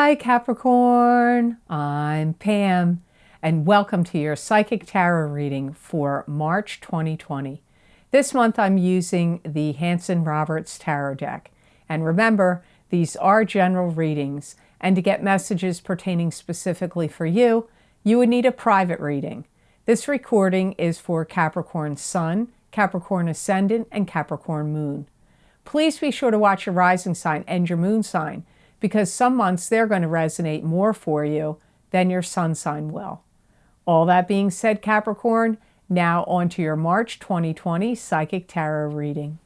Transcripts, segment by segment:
Hi Capricorn, I'm Pam, and welcome to your Psychic Tarot reading for March 2020. This month I'm using the Hanson-Roberts Tarot deck. And remember, these are general readings, and to get messages pertaining specifically for you, you would need a private reading. This recording is for Capricorn Sun, Capricorn Ascendant, and Capricorn Moon. Please be sure to watch your rising sign and your moon sign, because some months they're going to resonate more for you than your sun sign will. All that being said, Capricorn, now on to your March 2020 Psychic Tarot reading.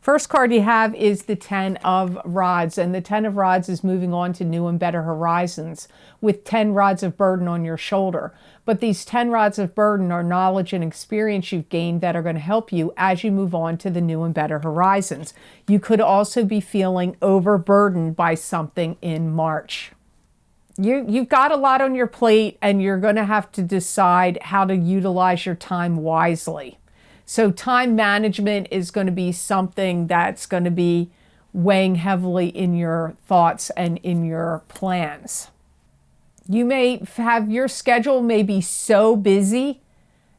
First card you have is the Ten of Rods, and the Ten of Rods is moving on to new and better horizons with 10 rods of burden on your shoulder. But these 10 rods of burden are knowledge and experience you've gained that are going to help you as you move on to the new and better horizons. You could also be feeling overburdened by something in March. You've got a lot on your plate, and you're going to have to decide how to utilize your time wisely. So time management is going to be something that's going to be weighing heavily in your thoughts and in your plans. You may have, your schedule may be so busy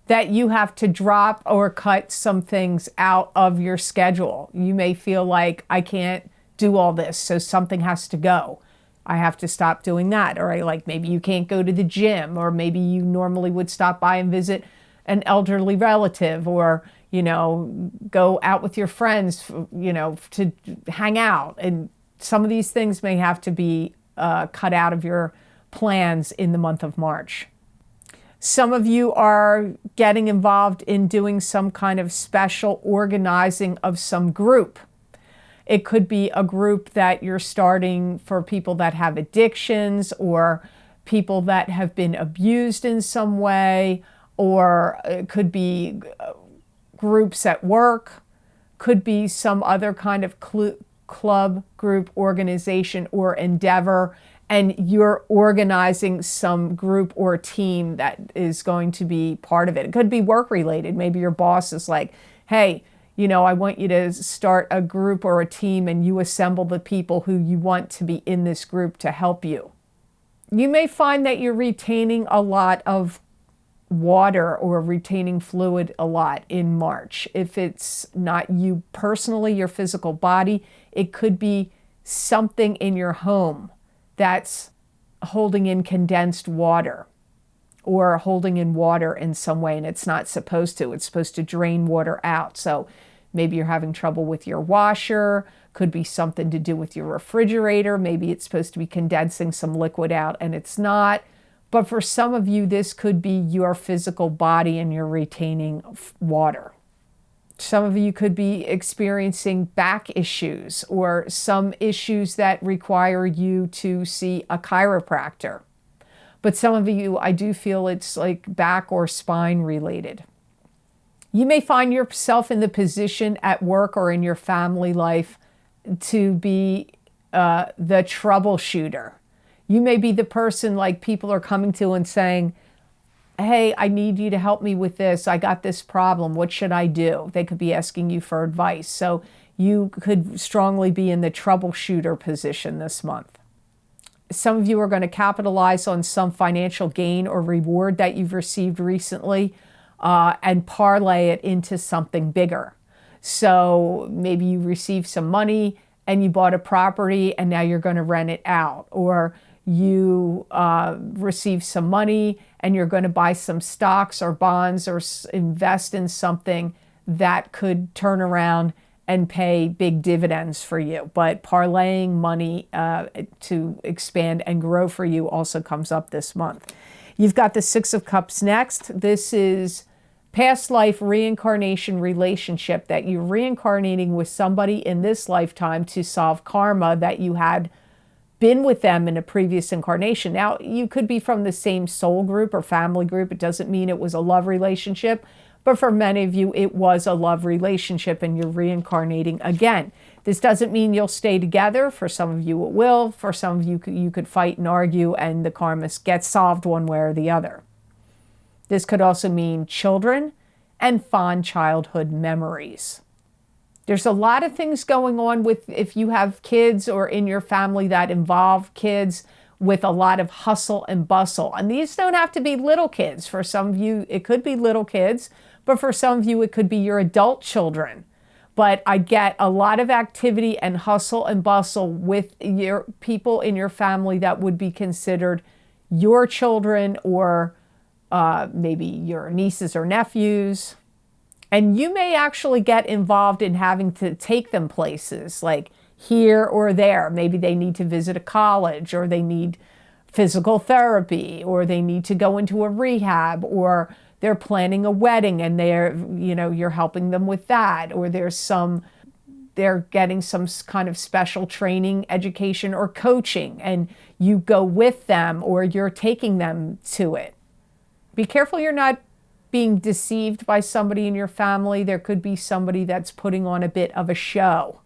that you have to drop or cut some things out of your schedule. You may feel like, I can't do all this, so something has to go. I have to stop doing that. Or like maybe you can't go to the gym, or maybe you normally would stop by and visit an elderly relative, or, you know, go out with your friends, you know, to hang out. And some of these things may have to be cut out of your plans in the month of March. Some of you are getting involved in doing some kind of special organizing of some group. It could be a group that you're starting for people that have addictions, or people that have been abused in some way, or it could be groups at work, could be some other kind of club, group, organization, or endeavor, and you're organizing some group or team that is going to be part of it. It could be work related. Maybe your boss is like, hey, you know, I want you to start a group or a team, and you assemble the people who you want to be in this group to help you. You may find that you're retaining a lot of water or retaining fluid a lot in March. If it's not you personally, your physical body, it could be something in your home that's holding in condensed water, or holding in water in some way, and it's not supposed to. It's supposed to drain water out. So maybe you're having trouble with your washer, could be something to do with your refrigerator. Maybe it's supposed to be condensing some liquid out and it's not. But for some of you, this could be your physical body and you're retaining water. Some of you could be experiencing back issues, or some issues that require you to see a chiropractor. But some of you, I do feel it's like back or spine related. You may find yourself in the position at work or in your family life to be the troubleshooter. You may be the person like people are coming to and saying, hey, I need you to help me with this. I got this problem. What should I do? They could be asking you for advice. So you could strongly be in the troubleshooter position this month. Some of you are going to capitalize on some financial gain or reward that you've received recently and parlay it into something bigger. So maybe you received some money and you bought a property and now you're going to rent it out. Or you receive some money and you're going to buy some stocks or bonds or invest in something that could turn around and pay big dividends for you. But parlaying money to expand and grow for you also comes up this month. You've got the Six of Cups next. This is past life reincarnation relationship that you're reincarnating with somebody in this lifetime to solve karma that you had been with them in a previous incarnation. Now, you could be from the same soul group or family group. It doesn't mean it was a love relationship, but for many of you, it was a love relationship and you're reincarnating again. This doesn't mean you'll stay together. For some of you, it will. For some of you, you could fight and argue and the karma gets solved one way or the other. This could also mean children and fond childhood memories. There's a lot of things going on with, if you have kids or in your family that involve kids, with a lot of hustle and bustle. And these don't have to be little kids. For some of you, it could be little kids, but for some of you, it could be your adult children. But I get a lot of activity and hustle and bustle with your people in your family that would be considered your children, or maybe your nieces or nephews. And you may actually get involved in having to take them places, like here or there. Maybe they need to visit a college, or they need physical therapy, or they need to go into a rehab, or they're planning a wedding and you're helping them with that, or they're getting some kind of special training, education, or coaching, and you go with them, or you're taking them to it. Be careful you're not being deceived by somebody in your family. There could be somebody that's putting on a bit of a show.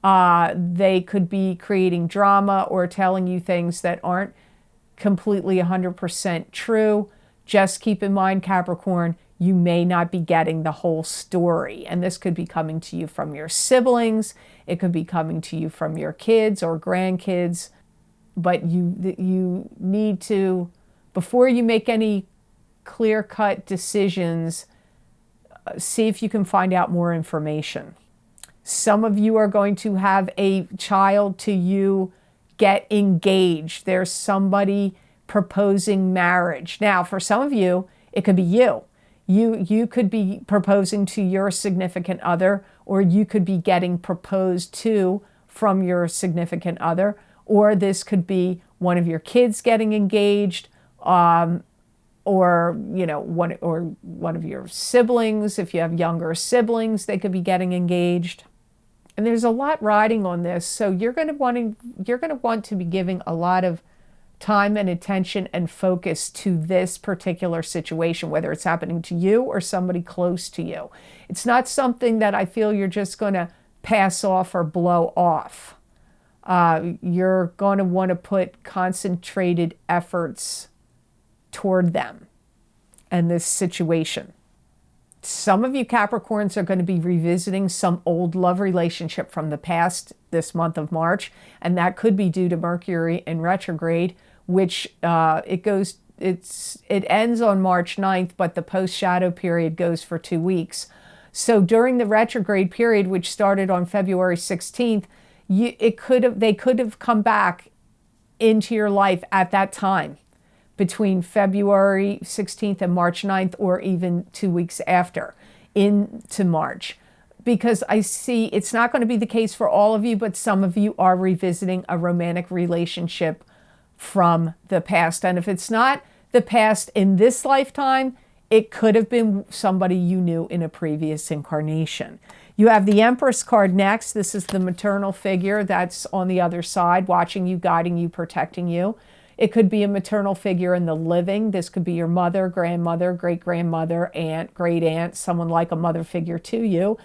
They could be creating drama or telling you things that aren't completely 100% true. Just keep in mind, Capricorn, you may not be getting the whole story. And this could be coming to you from your siblings. It could be coming to you from your kids or grandkids. But you need to, before you make any clear-cut decisions, see if you can find out more information. Some of you are going to have a child to you get engaged. There's somebody proposing marriage. Now, for some of you, it could be you. You could be proposing to your significant other, or you could be getting proposed to from your significant other, or this could be one of your kids getting engaged, or one of your siblings. If you have younger siblings, they could be getting engaged. And there's a lot riding on this, so you're going to want to be giving a lot of time and attention and focus to this particular situation, whether it's happening to you or somebody close to you. It's not something that I feel you're just going to pass off or blow off. You're going to want to put concentrated efforts toward them and this situation. Some of you Capricorns are going to be revisiting some old love relationship from the past this month of March, and that could be due to Mercury in retrograde, which it ends on March 9th, but the post-shadow period goes for 2 weeks. So during the retrograde period, which started on February 16th, they could have come back into your life at that time, between February 16th and March 9th, or even 2 weeks after, into March. Because I see it's not going to be the case for all of you, but some of you are revisiting a romantic relationship from the past. And if it's not the past in this lifetime, it could have been somebody you knew in a previous incarnation. You have the Empress card next. This is the maternal figure that's on the other side, watching you, guiding you, protecting you. It could be a maternal figure in the living. This could be your mother, grandmother, great-grandmother, aunt, great-aunt, someone like a mother figure to you.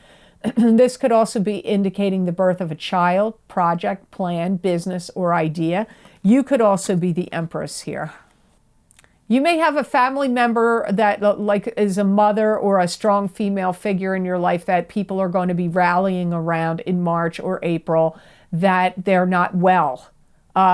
This could also be indicating the birth of a child, project, plan, business, or idea. You could also be the Empress here. You may have a family member that is a mother or a strong female figure in your life that people are going to be rallying around in March or April, that they're not well.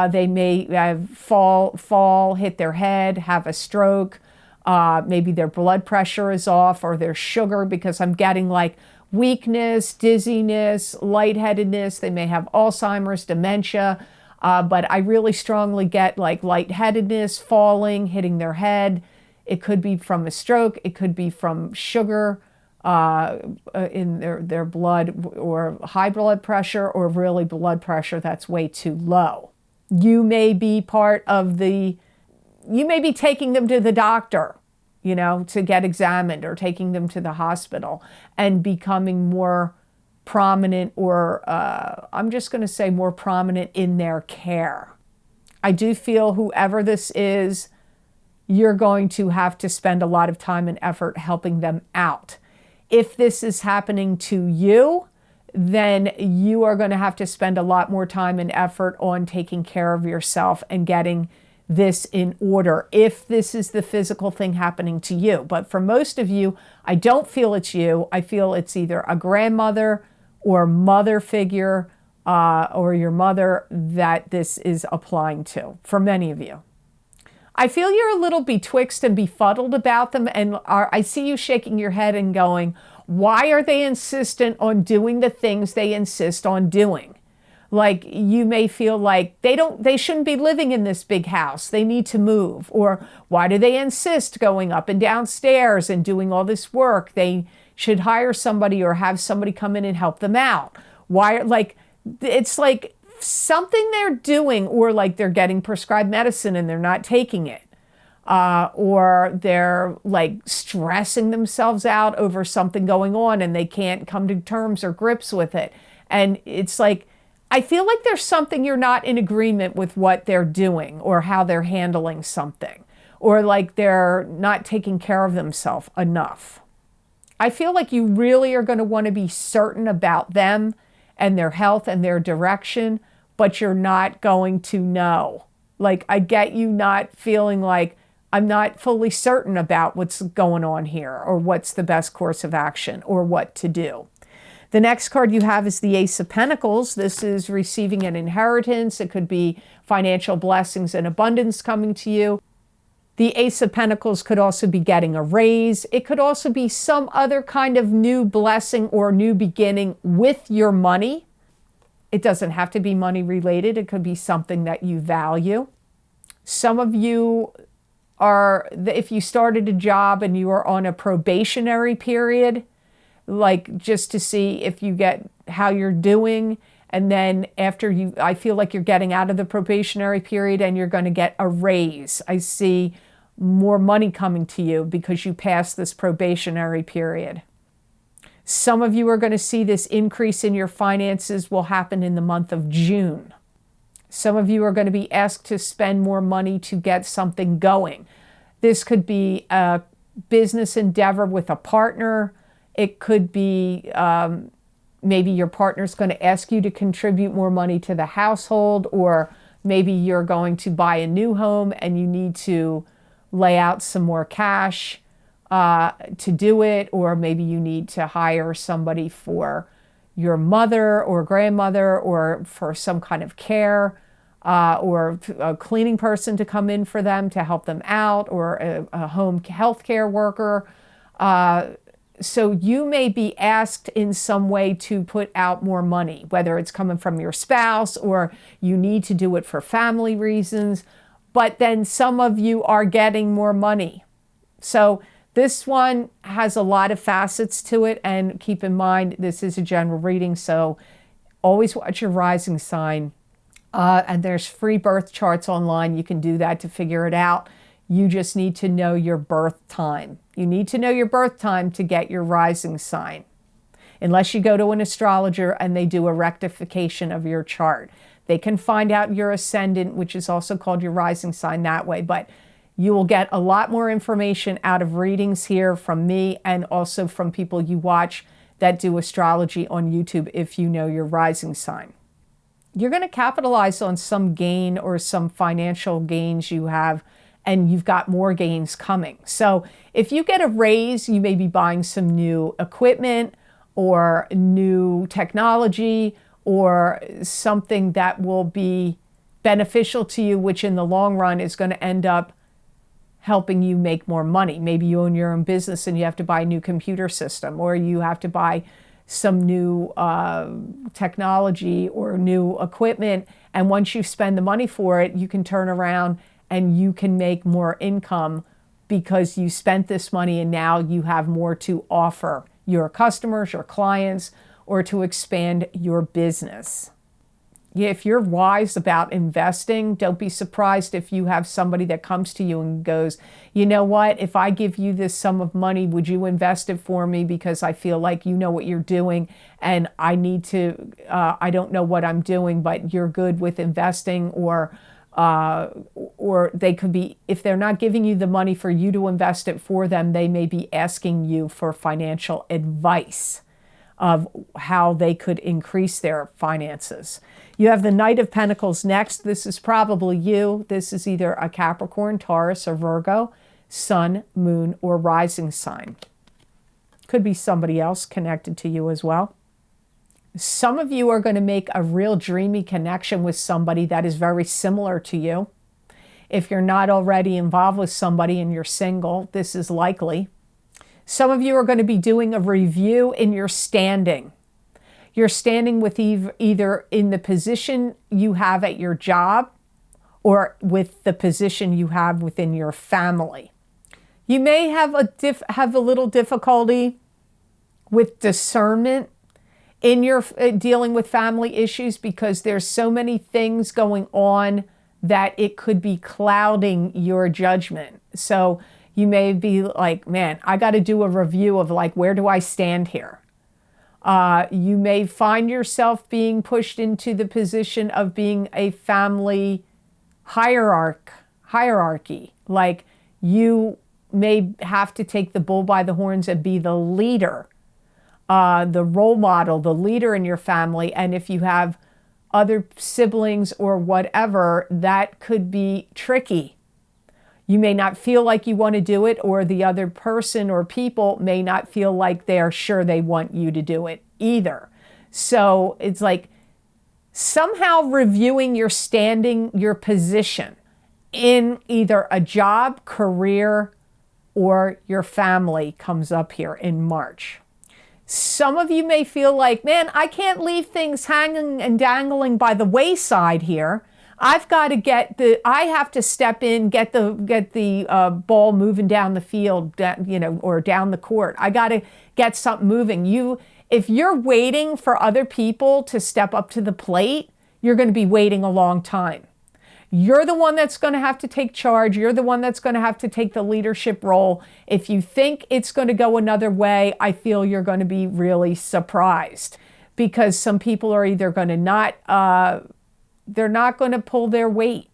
They may fall, hit their head, have a stroke. Maybe their blood pressure is off, or their sugar, because I'm getting like weakness, dizziness, lightheadedness. They may have Alzheimer's, dementia. But I really strongly get like lightheadedness, falling, hitting their head. It could be from a stroke. It could be from sugar in their blood, or high blood pressure, or really blood pressure that's way too low. You may be you may be taking them to the doctor, to get examined, or taking them to the hospital and becoming more prominent, or I'm just going to say more prominent in their care. I do feel whoever this is, you're going to have to spend a lot of time and effort helping them out. If this is happening to you, then you are going to have to spend a lot more time and effort on taking care of yourself and getting this in order, if this is the physical thing happening to you. But for most of you, I don't feel it's you. I feel it's either a grandmother or mother figure or your mother that this is applying to for many of you. I feel you're a little betwixt and befuddled about them, and I see you shaking your head and going, why are they insistent on doing the things they insist on doing? Like, you may feel like they shouldn't be living in this big house. They need to move. Or why do they insist going up and down stairs and doing all this work? They should hire somebody or have somebody come in and help them out. Why, like, it's like something they're doing, or like they're getting prescribed medicine and they're not taking it. Or they're like stressing themselves out over something going on and they can't come to terms or grips with it. And it's like, I feel like there's something you're not in agreement with what they're doing or how they're handling something, or like they're not taking care of themselves enough. I feel like you really are going to want to be certain about them and their health and their direction, but you're not going to know. Like, I get you not feeling like, I'm not fully certain about what's going on here, or what's the best course of action, or what to do. The next card you have is the Ace of Pentacles. This is receiving an inheritance. It could be financial blessings and abundance coming to you. The Ace of Pentacles could also be getting a raise. It could also be some other kind of new blessing or new beginning with your money. It doesn't have to be money related. It could be something that you value. Some of you are, if you started a job and you are on a probationary period, like just to see if you get how you're doing. And then after I feel like you're getting out of the probationary period and you're going to get a raise. I see more money coming to you because you passed this probationary period. Some of you are going to see this increase in your finances will happen in the month of June. Some of you are going to be asked to spend more money to get something going. This could be a business endeavor with a partner. It could be maybe your partner's going to ask you to contribute more money to the household, or maybe you're going to buy a new home and you need to lay out some more cash to do it, or maybe you need to hire somebody for your mother or grandmother, or for some kind of care, or a cleaning person to come in for them to help them out, or a home health care worker. So you may be asked in some way to put out more money, whether it's coming from your spouse or you need to do it for family reasons. But then some of you are getting more money. So this one has a lot of facets to it. And keep in mind, this is a general reading. So always watch your rising sign. And there's free birth charts online. You can do that to figure it out. You just need to know your birth time. You need to know your birth time to get your rising sign. Unless you go to an astrologer and they do a rectification of your chart. They can find out your ascendant, which is also called your rising sign, that way. But you will get a lot more information out of readings here from me, and also from people you watch that do astrology on YouTube if you know your rising sign. You're going to capitalize on some gain or some financial gains you have, and you've got more gains coming. So if you get a raise, you may be buying some new equipment or new technology, or something that will be beneficial to you, which in the long run is going to end up helping you make more money. Maybe you own your own business and you have to buy a new computer system, or you have to buy some new technology or new equipment. And once you spend the money for it, you can turn around and you can make more income because you spent this money and now you have more to offer your customers, your clients, or to expand your business. If you're wise about investing, don't be surprised if you have somebody that comes to you and goes, you know what, if I give you this sum of money, would you invest it for me? Because I feel like you know what you're doing and I need to, I don't know what I'm doing, but you're good with investing. Or they could be, if they're not giving you the money for you to invest it for them, they may be asking you for financial advice of how they could increase their finances. You have the Knight of Pentacles next. This is probably you. This is either a Capricorn, Taurus, or Virgo, sun, moon, or rising sign. Could be somebody else connected to you as well. Some of you are going to make a real dreamy connection with somebody that is very similar to you. If you're not already involved with somebody and you're single, this is likely. Some of you are going to be doing a review in your standing. You're standing with either in the position you have at your job or with the position you have within your family. You may have a little difficulty with discernment in your dealing with family issues because there's so many things going on that it could be clouding your judgment. So you may be like, man, I got to do a review of like, where do I stand here? You may find yourself being pushed into the position of being a family hierarchy. Like you may have to take the bull by the horns and be the leader, the role model, the leader in your family. And if you have other siblings or whatever, that could be tricky. You may not feel like you want to do it, or the other person or people may not feel like they are sure they want you to do it either. So it's like somehow reviewing your standing, your position in either a job, career, or your family comes up here in March. Some of you may feel like, man, I can't leave things hanging and dangling by the wayside here. I've got to I have to step in, get the ball moving down the field, or down the court. I got to get something moving. If you're waiting for other people to step up to the plate, you're going to be waiting a long time. You're the one that's going to have to take charge. You're the one that's going to have to take the leadership role. If you think it's going to go another way, I feel you're going to be really surprised because some people are either going to they're not going to pull their weight.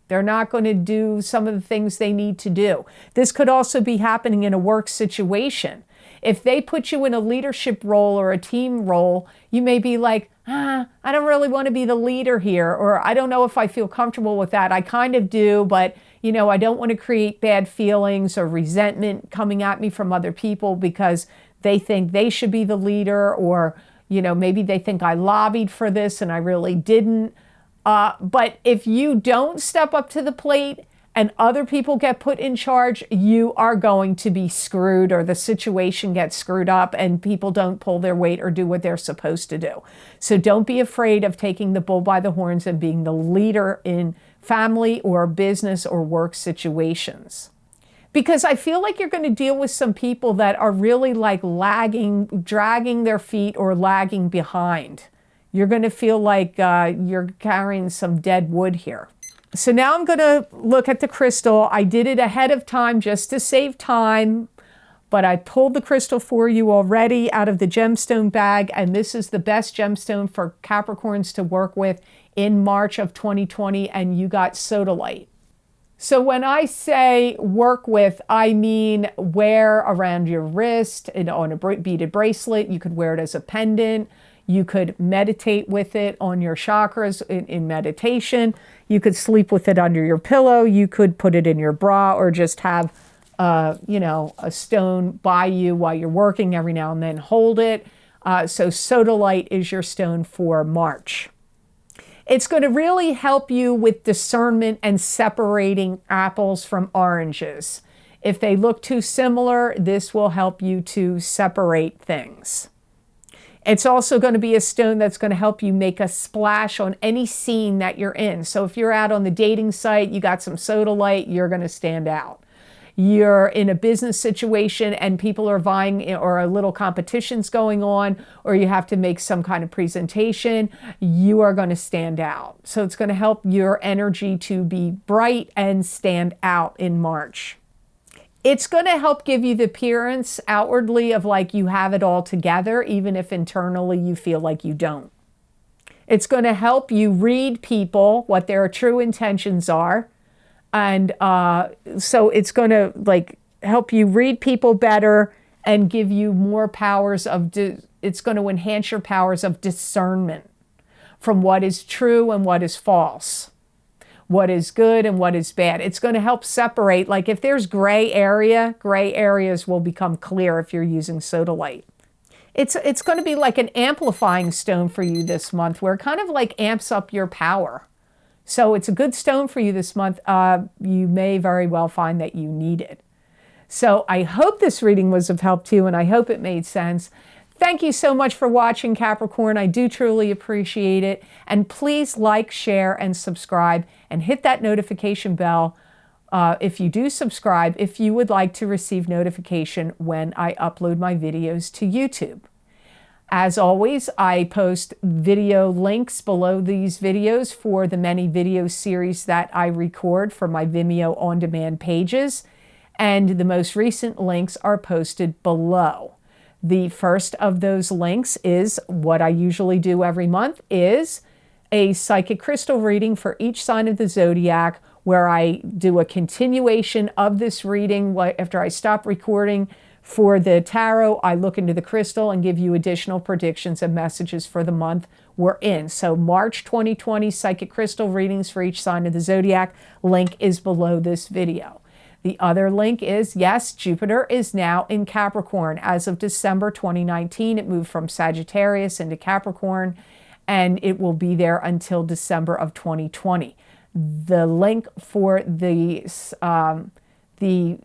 They're not going to do some of the things they need to do. This could also be happening in a work situation. If they put you in a leadership role or a team role, you may be like, I don't really want to be the leader here, or I don't know if I feel comfortable with that. I kind of do, but I don't want to create bad feelings or resentment coming at me from other people because they think they should be the leader, or maybe they think I lobbied for this and I really didn't. But if you don't step up to the plate and other people get put in charge, you are going to be screwed, or the situation gets screwed up and people don't pull their weight or do what they're supposed to do. So don't be afraid of taking the bull by the horns and being the leader in family or business or work situations. Because I feel like you're going to deal with some people that are really like lagging, dragging their feet or lagging behind. You're going to feel like you're carrying some dead wood here. So now I'm going to look at the crystal. I did it ahead of time just to save time, but I pulled the crystal for you already out of the gemstone bag, and this is the best gemstone for Capricorns to work with in March of 2020, and you got sodalite. So when I say work with, I mean wear around your wrist and on a beaded bracelet. You could wear it as a pendant. You could meditate with it on your chakras in meditation. You could sleep with it under your pillow. You could put it in your bra, or just have, a stone by you while you're working every now and then. Hold it. So sodalite is your stone for March. It's going to really help you with discernment and separating apples from oranges. If they look too similar, this will help you to separate things. It's also going to be a stone that's going to help you make a splash on any scene that you're in. So if you're out on the dating site, you got some sodalite, you're going to stand out. You're in a business situation and people are vying, or a little competition's going on, or you have to make some kind of presentation, you are going to stand out. So it's going to help your energy to be bright and stand out in March. It's going to help give you the appearance outwardly of like you have it all together, even if internally you feel like you don't. It's going to help you read people, what their true intentions are. And so it's going to like help you read people better and give you more powers of, it's going to enhance your powers of discernment from what is true and what is false, what is good and what is bad. It's going to help separate, like if there's gray areas will become clear if you're using sodalite. it's going to be like an amplifying stone for you this month, where it kind of like amps up your power. So it's a good stone for you this month. You may very well find that you need it. So I hope this reading was of help to you, and I hope it made sense. Thank you so much for watching, Capricorn. I do truly appreciate it. And please like, share, and subscribe, and hit that notification bell if you do subscribe, if you would like to receive notification when I upload my videos to YouTube. As always, I post video links below these videos for the many video series that I record for my Vimeo on-demand pages, and the most recent links are posted below. The first of those links is what I usually do every month, is a psychic crystal reading for each sign of the zodiac, where I do a continuation of this reading. After I stop recording for the tarot, I look into the crystal and give you additional predictions and messages for the month we're in. So March 2020 psychic crystal readings for each sign of the zodiac, link is below this video. The other link is, yes, Jupiter is now in Capricorn. As of December 2019, it moved from Sagittarius into Capricorn, and it will be there until December of 2020. The link for the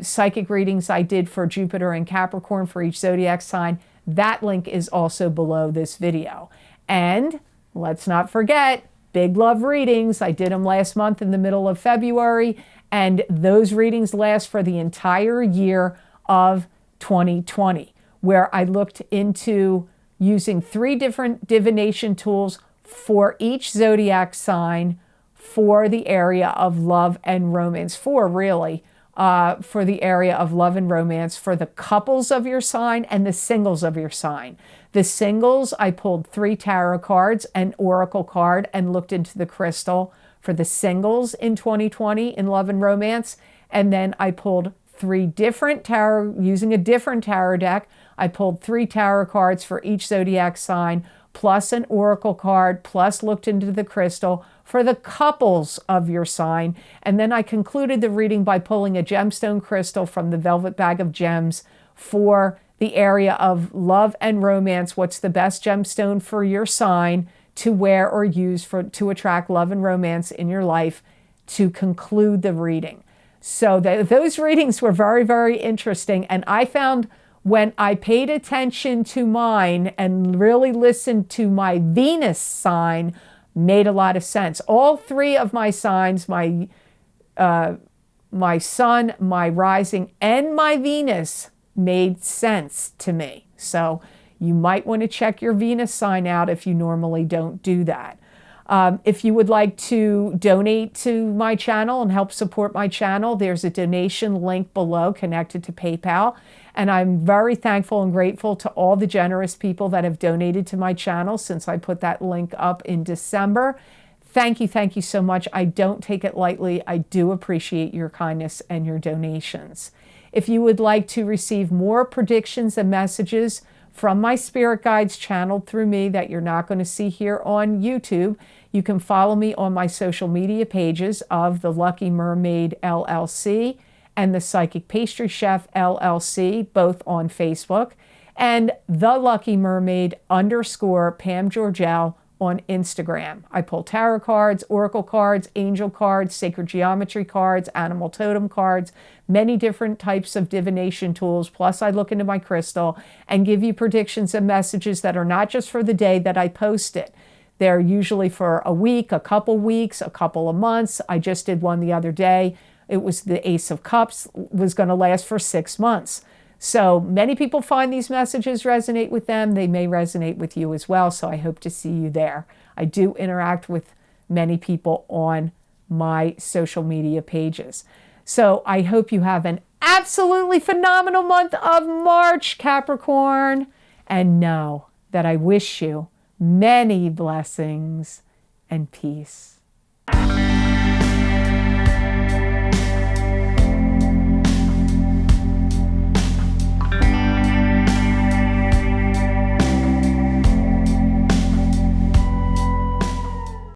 psychic readings I did for Jupiter and Capricorn for each zodiac sign, that link is also below this video. And let's not forget, big love readings. I did them last month in the middle of February, and those readings last for the entire year of 2020, where I looked into using 3 different divination tools for each zodiac sign for the area of love and romance, for the area of love and romance for the couples of your sign and the singles of your sign. The singles, I pulled 3 tarot cards, an oracle card, and looked into the crystal for the singles in 2020 in love and romance. And then I pulled 3 different tarot, using a different tarot deck. I pulled 3 tarot cards for each zodiac sign, plus an oracle card, plus looked into the crystal for the couples of your sign. And then I concluded the reading by pulling a gemstone crystal from the Velvet Bag of Gems for the area of love and romance. What's the best gemstone for your sign to wear or use to attract love and romance in your life, to conclude the reading. So those readings were very, very interesting. And I found when I paid attention to mine and really listened to my Venus sign, made a lot of sense. All 3 of my signs, my sun, my rising, and my Venus, made sense to me. So you might want to check your Venus sign out if you normally don't do that. If you would like to donate to my channel and help support my channel, there's a donation link below connected to PayPal. And I'm very thankful and grateful to all the generous people that have donated to my channel since I put that link up in December. Thank you so much. I don't take it lightly. I do appreciate your kindness and your donations. If you would like to receive more predictions and messages from my spirit guides channeled through me that you're not going to see here on YouTube, you can follow me on my social media pages of the Lucky Mermaid LLC and the Psychic Pastry Chef LLC, both on Facebook, and the Lucky Mermaid _ Pam Georgel on Instagram. I pull tarot cards, oracle cards, angel cards, sacred geometry cards, animal totem cards, many different types of divination tools. Plus I look into my crystal and give you predictions and messages that are not just for the day that I post it. They're usually for a week, a couple weeks, a couple of months. I just did one the other day. It was the Ace of Cups, was going to last for 6 months. So many people find these messages resonate with them. They may resonate with you as well. So I hope to see you there. I do interact with many people on my social media pages. So I hope you have an absolutely phenomenal month of March, Capricorn. And know that I wish you many blessings and peace.